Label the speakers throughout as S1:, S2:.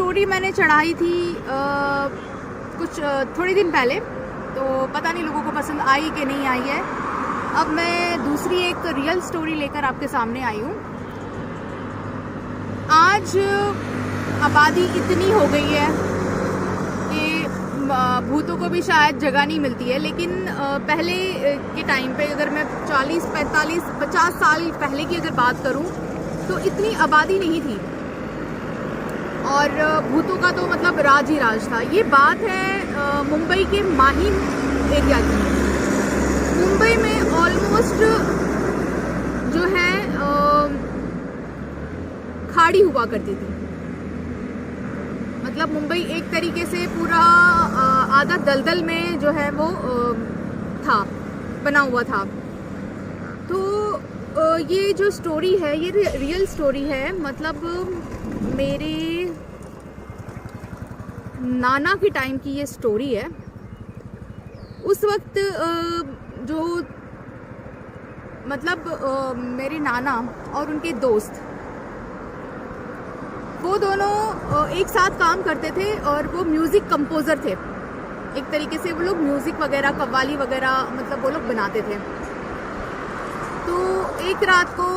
S1: Story मैंने चढ़ाई थी कुछ थोड़े दिन पहले, तो पता नहीं लोगों को पसंद आई कि नहीं आई है। अब मैं दूसरी एक रियल स्टोरी लेकर आपके सामने आई हूँ। आज आबादी इतनी हो गई है कि भूतों को भी शायद जगह नहीं मिलती है, लेकिन पहले के टाइम पे अगर मैं 40, 45, 50 साल पहले की अगर बात करूँ तो इतनी आबादी नहीं थी और भूतों का तो मतलब राज ही राज था। ये बात है मुंबई के माहिम एरिया की। मुंबई में ऑलमोस्ट जो है खाड़ी हुआ करती थी। मतलब मुंबई एक तरीके से पूरा आधा दलदल में जो है वो था, बना हुआ था। तो ये जो स्टोरी है ये रियल स्टोरी है। मतलब मेरे नाना के टाइम की ये स्टोरी है। उस वक्त जो मतलब मेरे नाना और उनके दोस्त, वो दोनों एक साथ काम करते थे और वो म्यूज़िक कंपोज़र थे। एक तरीके से वो लोग म्यूज़िक वगैरह, कव्वाली वगैरह मतलब वो लोग बनाते थे। तो एक रात को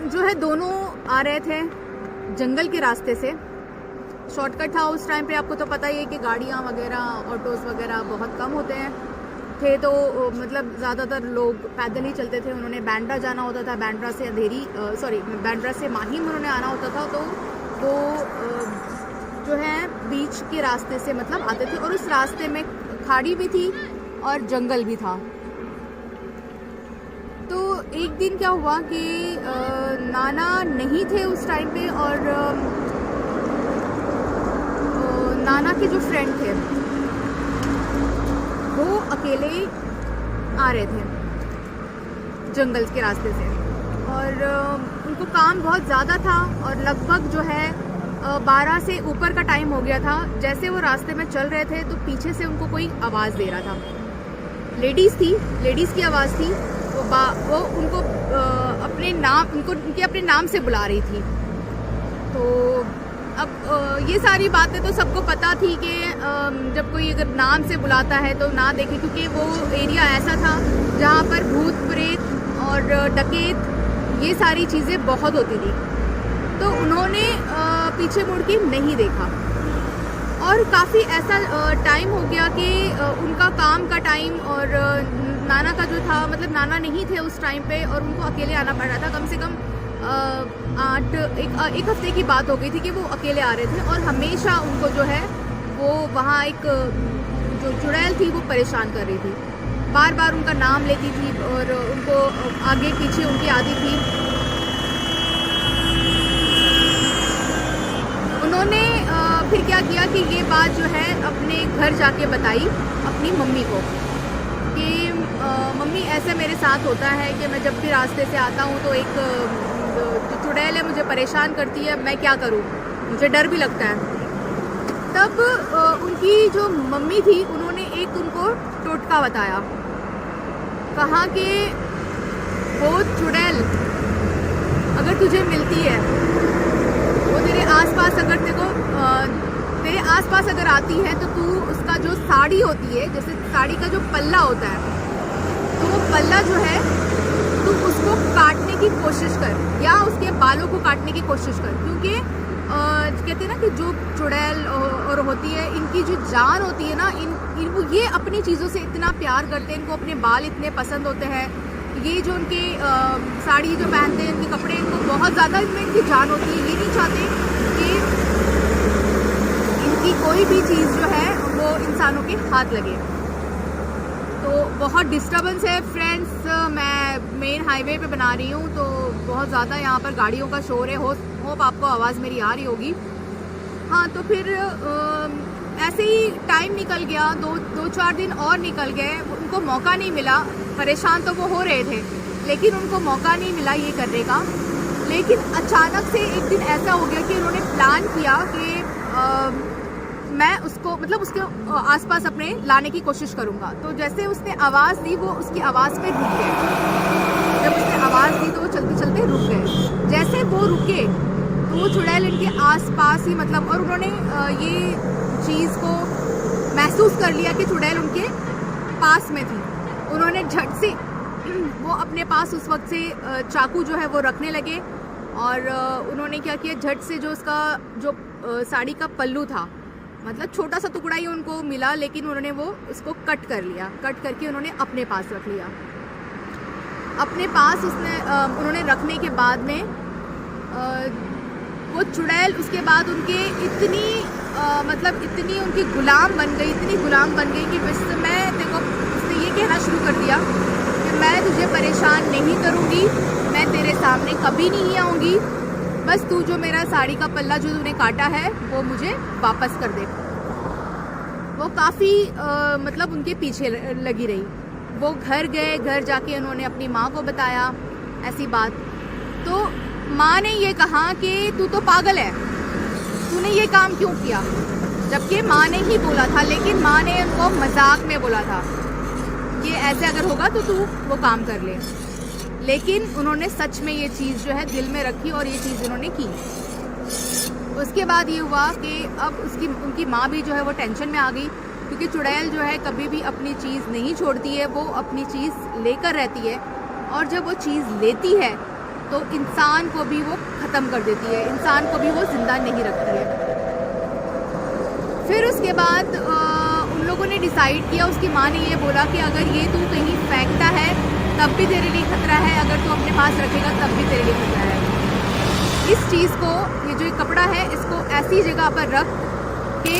S1: जो है दोनों आ रहे थे जंगल के रास्ते से। शॉर्टकट था उस टाइम पे, आपको तो पता ही है कि गाड़ियाँ वगैरह, ऑटोज़ वगैरह बहुत कम होते हैं थे। तो मतलब ज़्यादातर लोग पैदल ही चलते थे। उन्होंने बांद्रा जाना होता था, बांद्रा से बांद्रा से माहिम उन्होंने आना होता था। तो वो जो है बीच के रास्ते से मतलब आते थे और उस रास्ते में खाड़ी भी थी और जंगल भी था। तो एक दिन क्या हुआ कि नाना नहीं थे उस टाइम पे और नाना के जो फ्रेंड थे वो अकेले आ रहे थे जंगल के रास्ते से और उनको काम बहुत ज़्यादा था और लगभग जो है 12 से ऊपर का टाइम हो गया था। जैसे वो रास्ते में चल रहे थे तो पीछे से उनको कोई आवाज़ दे रहा था। लेडीज़ की आवाज़ थी। वो उनको उनके अपने नाम से बुला रही थी। तो अब ये सारी बातें तो सबको पता थी कि जब कोई अगर नाम से बुलाता है तो ना देखे, क्योंकि वो एरिया ऐसा था जहाँ पर भूत प्रेत और डकैत ये सारी चीज़ें बहुत होती थी। तो उन्होंने पीछे मुड़ के नहीं देखा और काफ़ी ऐसा टाइम हो गया कि उनका काम का टाइम और नाना का जो था, मतलब नाना नहीं थे उस टाइम पे और उनको अकेले आना पड़ रहा था। कम से कम एक हफ्ते की बात हो गई थी कि वो अकेले आ रहे थे और हमेशा उनको जो है वो वहाँ एक जो चुड़ैल थी वो परेशान कर रही थी। बार बार उनका नाम लेती थी और उनको आगे पीछे उनकी आदि थी। उन्होंने फिर क्या किया कि ये बात जो है अपने घर जाके बताई अपनी मम्मी को कि मम्मी ऐसे मेरे साथ होता है कि मैं जब भी रास्ते से आता हूँ तो एक चुड़ैल है मुझे परेशान करती है, मैं क्या करूँ, मुझे डर भी लगता है। तब उनकी जो मम्मी थी उन्होंने एक उनको टोटका बताया। कहा कि वो चुड़ैल अगर तुझे मिलती है, वो तेरे आसपास अगर आती है तो तू उसका जो साड़ी होती है, जैसे साड़ी का जो पल्ला होता है, तो वो पल्ला जो है तू उसको काटने की कोशिश कर या उसके बालों को काटने की कोशिश कर। क्योंकि कहते हैं ना कि जो चुड़ैल और होती है, इनकी जो जान होती है ना, ये अपनी चीज़ों से इतना प्यार करते हैं, इनको अपने बाल इतने पसंद होते हैं, ये जो उनके साड़ी जो पहनते हैं, इनके कपड़े, इनको बहुत ज़्यादा इनमें इनकी जान होती है। ये नहीं चाहते कि इनकी कोई भी चीज़ जो है वो इंसानों के हाथ लगे। तो बहुत डिस्टर्बेंस है फ्रेंड्स। मैं मेन हाईवे पे बना रही हूँ तो बहुत ज़्यादा यहाँ पर गाड़ियों का शोर है। होप आपको आवाज़ मेरी आ रही होगी। हाँ, तो फिर ऐसे ही टाइम निकल गया, 2-4 दिन और निकल गए। उनको मौका नहीं मिला। परेशान तो वो हो रहे थे लेकिन उनको मौका नहीं मिला ये करने का। लेकिन अचानक से एक दिन ऐसा हो गया कि उन्होंने प्लान किया कि मैं उसको मतलब उसके आसपास अपने लाने की कोशिश करूँगा। तो जैसे उसने आवाज़ दी वो उसकी आवाज़ पे रुक गए। जब उसने आवाज़ दी तो वो चलते चलते रुक गए। जैसे वो रुके तो वो चुड़ैल इनके उसके आसपास ही मतलब, और उन्होंने ये चीज़ को महसूस कर लिया कि चुड़ैल उनके पास में थी। उन्होंने झट से वो अपने पास उस वक्त से चाकू जो है वो रखने लगे, और उन्होंने क्या किया, झट से जो उसका जो साड़ी का पल्लू था, मतलब छोटा सा टुकड़ा ही उनको मिला, लेकिन उन्होंने वो उसको कट कर लिया। कट करके उन्होंने अपने पास रख लिया। अपने पास उन्होंने रखने के बाद में वो चुड़ैल उसके बाद उनके इतनी मतलब इतनी उनकी गुलाम बन गई, इतनी गुलाम बन गई कि बस मैं देखो, उसने ये कहना शुरू कर दिया कि मैं तुझे परेशान नहीं करूँगी, मैं तेरे सामने कभी नहीं आऊँगी, बस तू जो मेरा साड़ी का पल्ला जो तूने काटा है वो मुझे वापस कर दे। वो काफ़ी मतलब उनके पीछे लगी रही। वो घर गए, घर जाके उन्होंने अपनी माँ को बताया ऐसी बात। तो माँ ने ये कहा कि तू तो पागल है, तूने ये काम क्यों किया, जबकि माँ ने ही बोला था, लेकिन माँ ने उनको मजाक में बोला था कि ऐसे अगर होगा तो तू वो काम कर ले। लेकिन उन्होंने सच में ये चीज़ जो है दिल में रखी और ये चीज़ उन्होंने की। उसके बाद ये हुआ कि अब उनकी माँ भी जो है वो टेंशन में आ गई, क्योंकि चुड़ैल जो है कभी भी अपनी चीज़ नहीं छोड़ती है, वो अपनी चीज़ लेकर रहती है, और जब वो चीज़ लेती है तो इंसान को भी वो ख़त्म कर देती है, इंसान को भी वो ज़िंदा नहीं रखती है। फिर उसके बाद उन लोगों ने डिसाइड किया, उसकी माँ ने ये बोला कि अगर ये तू कहीं फेंकता है तब भी तेरे लिए खतरा है, अगर तू अपने पास रखेगा तब भी तेरे लिए खतरा है। इस चीज़ को, ये जो कपड़ा है, इसको ऐसी जगह पर रख कि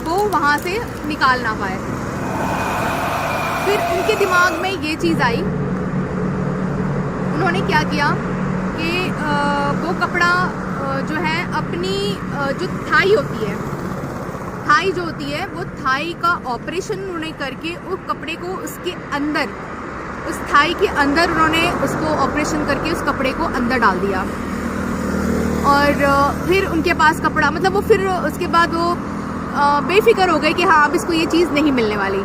S1: वो वहाँ से निकाल ना पाए। फिर उनके दिमाग में ये चीज़ आई, उन्होंने क्या किया कि वो कपड़ा जो है अपनी जो थाई होती है, थाई जो होती है, वो थाई का ऑपरेशन उन्होंने करके उस कपड़े को उसके अंदर, उस थाई के अंदर उन्होंने उसको ऑपरेशन करके उस कपड़े को अंदर डाल दिया। और फिर उनके पास कपड़ा, मतलब वो फिर उसके बाद वो बेफिक्र हो गए कि हाँ अब इसको ये चीज़ नहीं मिलने वाली।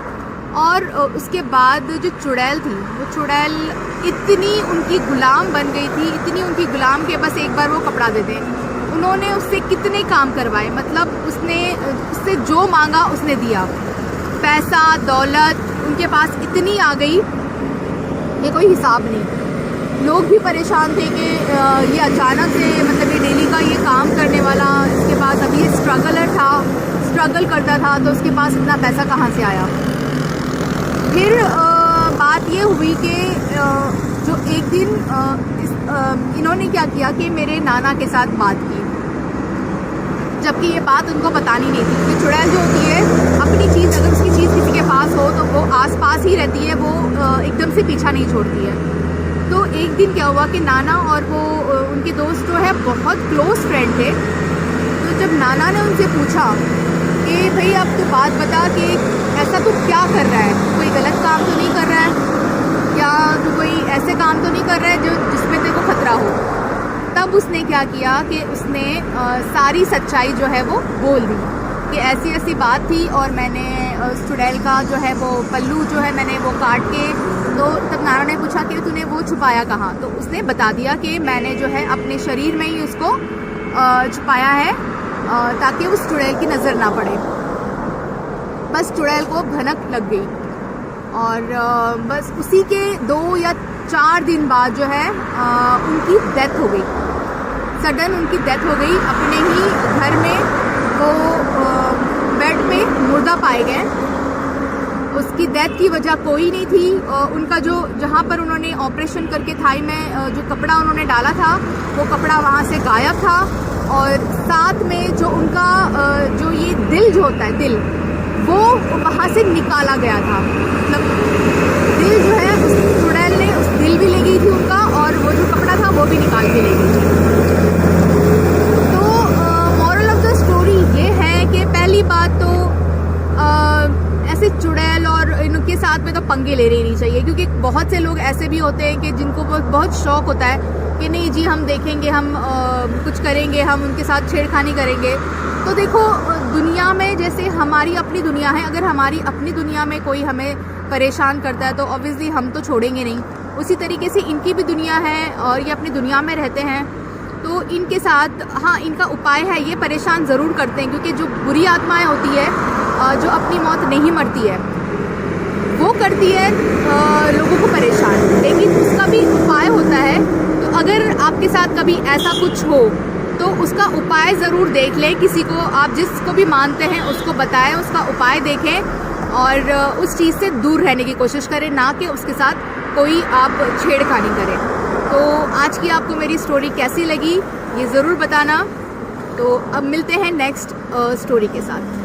S1: और उसके बाद जो चुड़ैल थी, वो चुड़ैल इतनी उनकी गुलाम बन गई थी, इतनी उनकी गुलाम के बस एक बार वो कपड़ा दे दें। उन्होंने उससे कितने काम करवाए, मतलब उससे जो मांगा उसने दिया। पैसा दौलत उनके पास इतनी आ गई, ये कोई हिसाब नहीं। लोग भी परेशान थे कि ये अचानक से, मतलब ये डेली का ये काम करने वाला, इसके पास अभी ये स्ट्रगल करता था, तो उसके पास इतना पैसा कहाँ से आया। फिर बात ये हुई कि जो एक दिन इन्होंने क्या किया कि मेरे नाना के साथ बात की, जबकि ये बात उनको बतानी नहीं थी कि चुड़ैल जो होती है, अपनी चीज़ अगर उसकी चीज़ किसी के पास हो तो वो आसपास ही रहती है, वो एकदम से पीछा नहीं छोड़ती है। तो एक दिन क्या हुआ कि नाना और वो उनके दोस्त जो है बहुत क्लोज फ्रेंड थे। तो जब नाना ने उनसे पूछा कि भाई अब तो बात बता कि ऐसा तू क्या कर रहा है, कोई गलत काम तो नहीं कर रहा है, या तू कोई ऐसे काम तो नहीं कर रहा है जिसमें तेरे को खतरा हो। तब उसने क्या किया कि उसने सारी सच्चाई जो है वो बोल दी कि ऐसी ऐसी बात थी, और मैंने चुड़ैल का जो है वो पल्लू जो है मैंने वो काट के, तो तब नाना ने पूछा कि तूने वो छुपाया कहाँ, तो उसने बता दिया कि मैंने जो है अपने शरीर में ही उसको छुपाया है ताकि उस चुड़ैल की नज़र ना पड़े। बस चुड़ैल को भनक लग गई, और बस उसी के 2 या 4 दिन बाद जो है उनकी डेथ हो गई। सडन उनकी डेथ हो गई, अपने ही घर में वो बेड में मुर्दा पाए गए। उसकी डेथ की वजह कोई नहीं थी, उनका जो जहाँ पर उन्होंने ऑपरेशन करके थाई में जो कपड़ा उन्होंने डाला था, वो कपड़ा वहाँ से गायब था, और साथ में जो उनका जो ये दिल जो होता है, दिल, वो वहाँ से निकाला गया था। मतलब दिल जो है उस चुड़ैल ने उस दिल भी ले गई थी उनका, और वो जो कपड़ा था वो भी निकाल के ले गई थी। तो मॉरल ऑफ द स्टोरी ये है कि पहली बात तो ऐसे चुड़ैल और इनके साथ में तो पंगे ले नहीं चाहिए, क्योंकि बहुत से लोग ऐसे भी होते हैं कि जिनको बहुत शौक होता है कि नहीं जी हम देखेंगे, हम कुछ करेंगे, हम उनके साथ छेड़खानी करेंगे। तो देखो दुनिया में जैसे हमारी अपनी दुनिया है, अगर हमारी अपनी दुनिया में कोई हमें परेशान करता है तो ऑब्वियसली हम तो छोड़ेंगे नहीं। उसी तरीके से इनकी भी दुनिया है और ये अपनी दुनिया में रहते हैं। तो इनके साथ हाँ इनका उपाय है, ये परेशान ज़रूर करते हैं क्योंकि जो बुरी आत्माएं होती है जो अपनी मौत नहीं मरती है वो करती है लोगों को परेशान, लेकिन उसका भी उपाय होता है। तो अगर आपके साथ कभी ऐसा कुछ हो तो उसका उपाय ज़रूर देख लें, किसी को आप जिसको भी मानते हैं उसको बताएं, उसका उपाय देखें और उस चीज़ से दूर रहने की कोशिश करें, ना कि उसके साथ कोई आप छेड़खानी करें। तो आज की आपको मेरी स्टोरी कैसी लगी ये ज़रूर बताना। तो अब मिलते हैं नेक्स्ट स्टोरी के साथ।